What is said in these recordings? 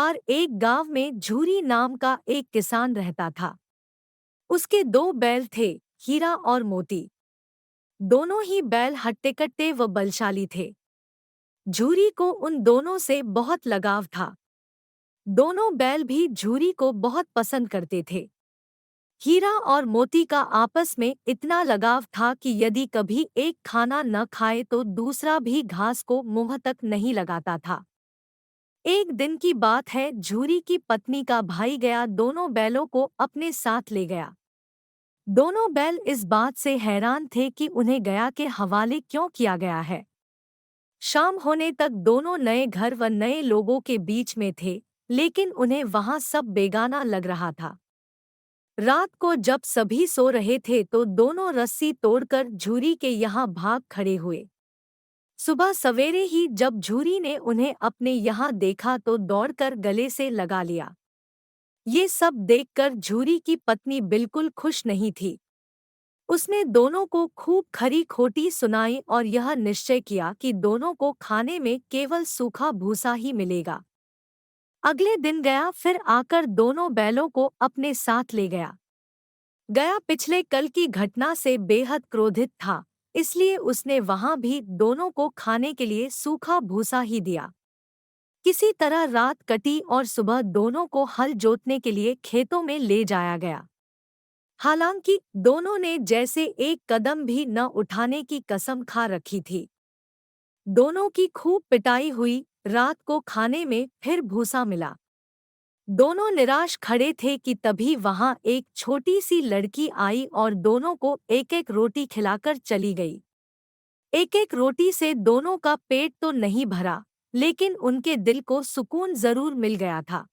और एक गांव में झूरी नाम का एक किसान रहता था। उसके दो बैल थे, हीरा और मोती। दोनों ही बैल हट्टे-कट्टे व बलशाली थे। झूरी को उन दोनों से बहुत लगाव था। दोनों बैल भी झूरी को बहुत पसंद करते थे। हीरा और मोती का आपस में इतना लगाव था कि यदि कभी एक खाना न खाए तो दूसरा भी घास को मुंह तक नहीं लगाता था। एक दिन की बात है, झूरी की पत्नी का भाई गया दोनों बैलों को अपने साथ ले गया। दोनों बैल इस बात से हैरान थे कि उन्हें गया के हवाले क्यों किया गया है। शाम होने तक दोनों नए घर व नए लोगों के बीच में थे, लेकिन उन्हें वहां सब बेगाना लग रहा था। रात को जब सभी सो रहे थे तो दोनों रस्सी तोड़कर झूरी के यहाँ भाग खड़े हुए। सुबह सवेरे ही जब झूरी ने उन्हें अपने यहाँ देखा तो दौड़कर गले से लगा लिया। ये सब देखकर झूरी की पत्नी बिल्कुल खुश नहीं थी। उसने दोनों को खूब खरी खोटी सुनाई और यह निश्चय किया कि दोनों को खाने में केवल सूखा भूसा ही मिलेगा। अगले दिन गया फिर आकर दोनों बैलों को अपने साथ ले गया। गया पिछले कल की घटना से बेहद क्रोधित था, इसलिए उसने वहां भी दोनों को खाने के लिए सूखा भूसा ही दिया। किसी तरह रात कटी और सुबह दोनों को हल जोतने के लिए खेतों में ले जाया गया। हालांकि दोनों ने जैसे एक कदम भी न उठाने की कसम खा रखी थी। दोनों की खूब पिटाई हुई। रात को खाने में फिर भूसा मिला। दोनों निराश खड़े थे कि तभी वहां एक छोटी सी लड़की आई और दोनों को एक एक रोटी खिलाकर चली गई। एक एक रोटी से दोनों का पेट तो नहीं भरा, लेकिन उनके दिल को सुकून जरूर मिल गया था।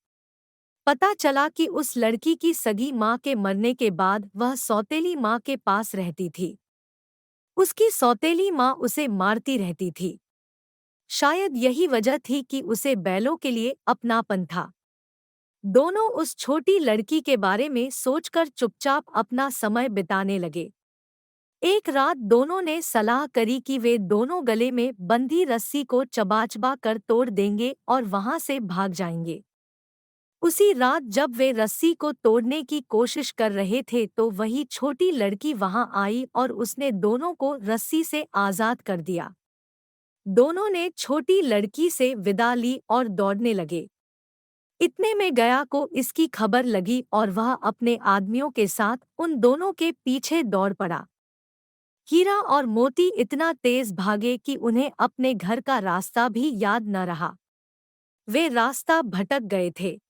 पता चला कि उस लड़की की सगी माँ के मरने के बाद वह सौतेली माँ के पास रहती थी। उसकी सौतेली माँ उसे मारती रहती थी। शायद यही वजह थी कि उसे बैलों के लिए अपनापन था। दोनों उस छोटी लड़की के बारे में सोचकर चुपचाप अपना समय बिताने लगे। एक रात दोनों ने सलाह करी कि वे दोनों गले में बंधी रस्सी को चबा-चबा कर तोड़ देंगे और वहां से भाग जाएंगे। उसी रात जब वे रस्सी को तोड़ने की कोशिश कर रहे थे तो वही छोटी लड़की वहां आई और उसने दोनों को रस्सी से आजाद कर दिया। दोनों ने छोटी लड़की से विदा ली और दौड़ने लगे। इतने में गया को इसकी खबर लगी और वह अपने आदमियों के साथ उन दोनों के पीछे दौड़ पड़ा। हीरा और मोती इतना तेज भागे कि उन्हें अपने घर का रास्ता भी याद न रहा। वे रास्ता भटक गए थे।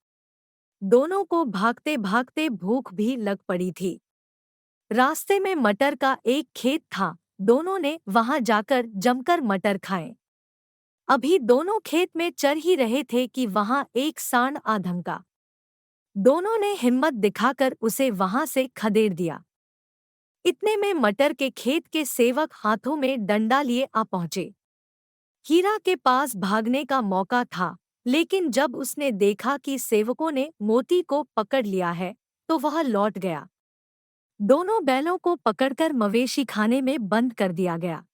दोनों को भागते भागते भूख भी लग पड़ी थी। रास्ते में मटर का एक खेत था। दोनों ने वहां जाकर जमकर मटर खाए। अभी दोनों खेत में चर ही रहे थे कि वहां एक सांड आ धमका। दोनों ने हिम्मत दिखाकर उसे वहां से खदेड़ दिया। इतने में मटर के खेत के सेवक हाथों में डंडा लिए आ पहुंचे। हीरा के पास भागने का मौका था, लेकिन जब उसने देखा कि सेवकों ने मोती को पकड़ लिया है तो वह लौट गया। दोनों बैलों को पकड़कर मवेशी खाने में बंद कर दिया गया।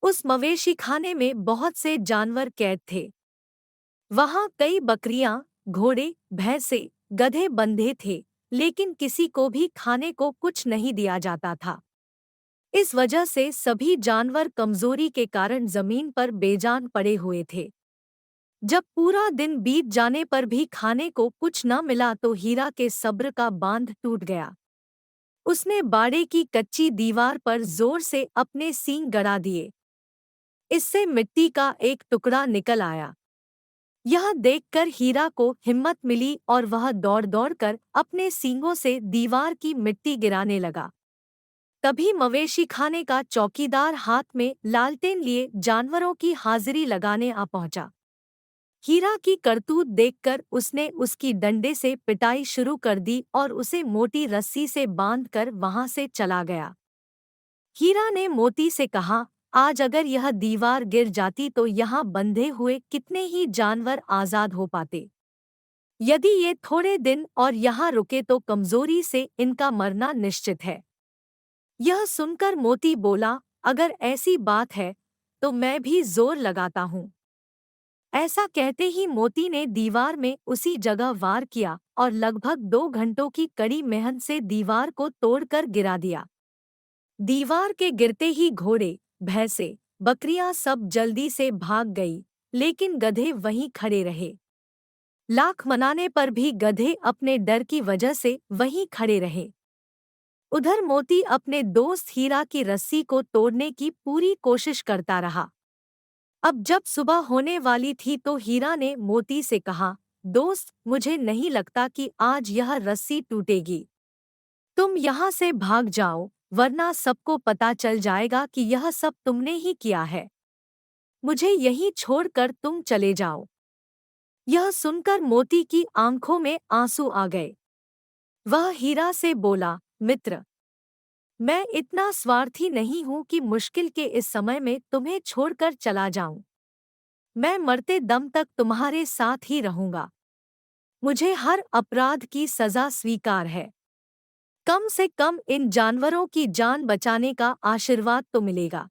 उस मवेशी खाने में बहुत से जानवर कैद थे। वहां कई बकरियां, घोड़े, भैंसे, गधे बंधे थे, लेकिन किसी को भी खाने को कुछ नहीं दिया जाता था। इस वजह से सभी जानवर कमजोरी के कारण जमीन पर बेजान पड़े हुए थे। जब पूरा दिन बीत जाने पर भी खाने को कुछ न मिला तो हीरा के सब्र का बांध टूट गया। उसने बाड़े की कच्ची दीवार पर जोर से अपने सींग गड़ा दिए। इससे मिट्टी का एक टुकड़ा निकल आया। यह देखकर हीरा को हिम्मत मिली और वह दौड़ दौड़कर अपने सींगों से दीवार की मिट्टी गिराने लगा। तभी मवेशी खाने का चौकीदार हाथ में लालटेन लिए जानवरों की हाजिरी लगाने आ पहुंचा। हीरा की करतूत देखकर उसने उसकी डंडे से पिटाई शुरू कर दी और उसे मोटी रस्सी से बांधकर वहां से चला गया। हीरा ने मोती से कहा, आज अगर यह दीवार गिर जाती तो यहाँ बंधे हुए कितने ही जानवर आजाद हो पाते। यदि ये थोड़े दिन और यहाँ रुके तो कमजोरी से इनका मरना निश्चित है। यह सुनकर मोती बोला, अगर ऐसी बात है तो मैं भी जोर लगाता हूँ। ऐसा कहते ही मोती ने दीवार में उसी जगह वार किया और लगभग 2 घंटों की कड़ी मेहनत से दीवार को तोड़कर गिरा दिया। दीवार के गिरते ही घोड़े, भैंसे, बकरियां सब जल्दी से भाग गई, लेकिन गधे वहीं खड़े रहे। लाख मनाने पर भी गधे अपने डर की वजह से वहीं खड़े रहे। उधर मोती अपने दोस्त हीरा की रस्सी को तोड़ने की पूरी कोशिश करता रहा। अब जब सुबह होने वाली थी तो हीरा ने मोती से कहा, दोस्त, मुझे नहीं लगता कि आज यह रस्सी टूटेगी। तुम यहाँ से भाग जाओ, वरना सबको पता चल जाएगा कि यह सब तुमने ही किया है। मुझे यहीं छोड़कर तुम चले जाओ। यह सुनकर मोती की आंखों में आंसू आ गए। वह हीरा से बोला, मित्र, मैं इतना स्वार्थी नहीं हूं कि मुश्किल के इस समय में तुम्हें छोड़कर चला जाऊं। मैं मरते दम तक तुम्हारे साथ ही रहूंगा। मुझे हर अपराध की सजा स्वीकार है। कम से कम इन जानवरों की जान बचाने का आशीर्वाद तो मिलेगा।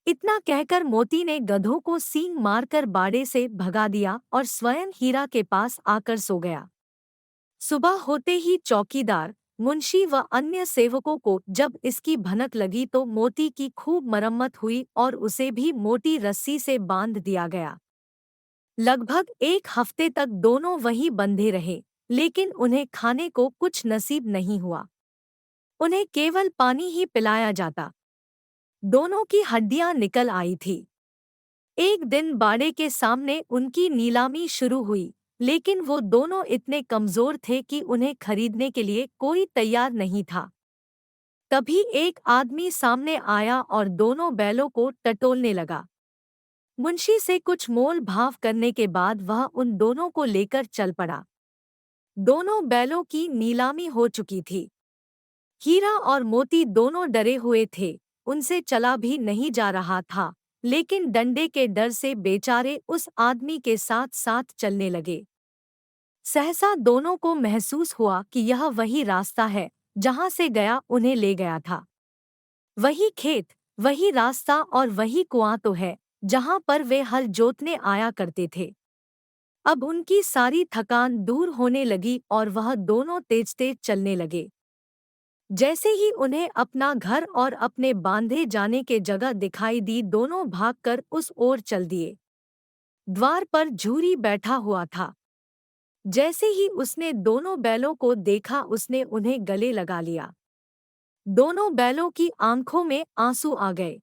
इतना कहकर मोती ने गधों को सींग मारकर बाड़े से भगा दिया और स्वयं हीरा के पास आकर सो गया। सुबह होते ही चौकीदार, मुंशी व अन्य सेवकों को जब इसकी भनक लगी तो मोती की खूब मरम्मत हुई और उसे भी मोटी रस्सी से बांध दिया गया। लगभग 1 हफ्ते तक दोनों वहीं बंधे रहे, लेकिन उन्हें खाने को कुछ नसीब नहीं हुआ। उन्हें केवल पानी ही पिलाया जाता। दोनों की हड्डियां निकल आई थी। एक दिन बाड़े के सामने उनकी नीलामी शुरू हुई, लेकिन वो दोनों इतने कमजोर थे कि उन्हें खरीदने के लिए कोई तैयार नहीं था। तभी एक आदमी सामने आया और दोनों बैलों को टटोलने लगा। मुंशी से कुछ मोल भाव करने के बाद वह उन दोनों को लेकर चल पड़ा। दोनों बैलों की नीलामी हो चुकी थी। हीरा और मोती दोनों डरे हुए थे, उनसे चला भी नहीं जा रहा था, लेकिन डंडे के डर से बेचारे उस आदमी के साथ साथ चलने लगे। सहसा दोनों को महसूस हुआ कि यह वही रास्ता है जहां से गया उन्हें ले गया था। वही खेत, वही रास्ता और वही कुआं तो है जहां पर वे हल जोतने आया करते थे। अब उनकी सारी थकान दूर होने लगी और वह दोनों तेज तेज चलने लगे। जैसे ही उन्हें अपना घर और अपने बांधे जाने के जगह दिखाई दी, दोनों भागकर उस ओर चल दिए। द्वार पर झूरी बैठा हुआ था। जैसे ही उसने दोनों बैलों को देखा उसने उन्हें गले लगा लिया। दोनों बैलों की आंखों में आंसू आ गए।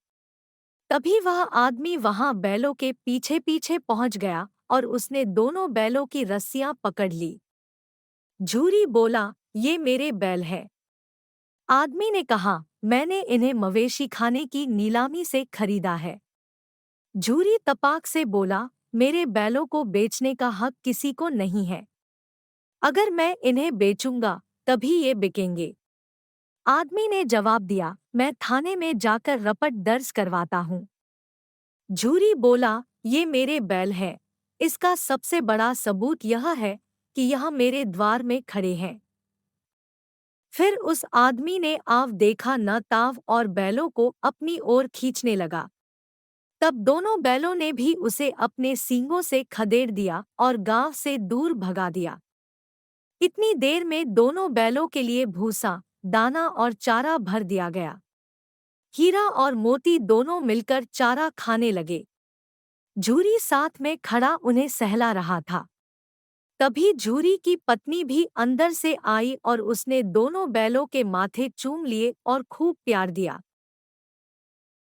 तभी वह आदमी वहां बैलों के पीछे पीछे पहुंच गया और उसने दोनों बैलों की रस्सियां पकड़ ली। झूरी बोला, ये मेरे बैल हैं। आदमी ने कहा, मैंने इन्हें मवेशी खाने की नीलामी से खरीदा है। झूरी तपाक से बोला, मेरे बैलों को बेचने का हक किसी को नहीं है। अगर मैं इन्हें बेचूंगा तभी ये बिकेंगे। आदमी ने जवाब दिया, मैं थाने में जाकर रपट दर्ज करवाता हूँ। झूरी बोला, ये मेरे बैल हैं। इसका सबसे बड़ा सबूत यह है कि यह मेरे द्वार में खड़े हैं। फिर उस आदमी ने आव देखा न ताव और बैलों को अपनी ओर खींचने लगा। तब दोनों बैलों ने भी उसे अपने सींगों से खदेड़ दिया और गांव से दूर भगा दिया। इतनी देर में दोनों बैलों के लिए भूसा, दाना और चारा भर दिया गया। हीरा और मोती दोनों मिलकर चारा खाने लगे। झूरी साथ में खड़ा उन्हें सहला रहा था। तभी झूरी की पत्नी भी अंदर से आई और उसने दोनों बैलों के माथे चूम लिए और खूब प्यार दिया।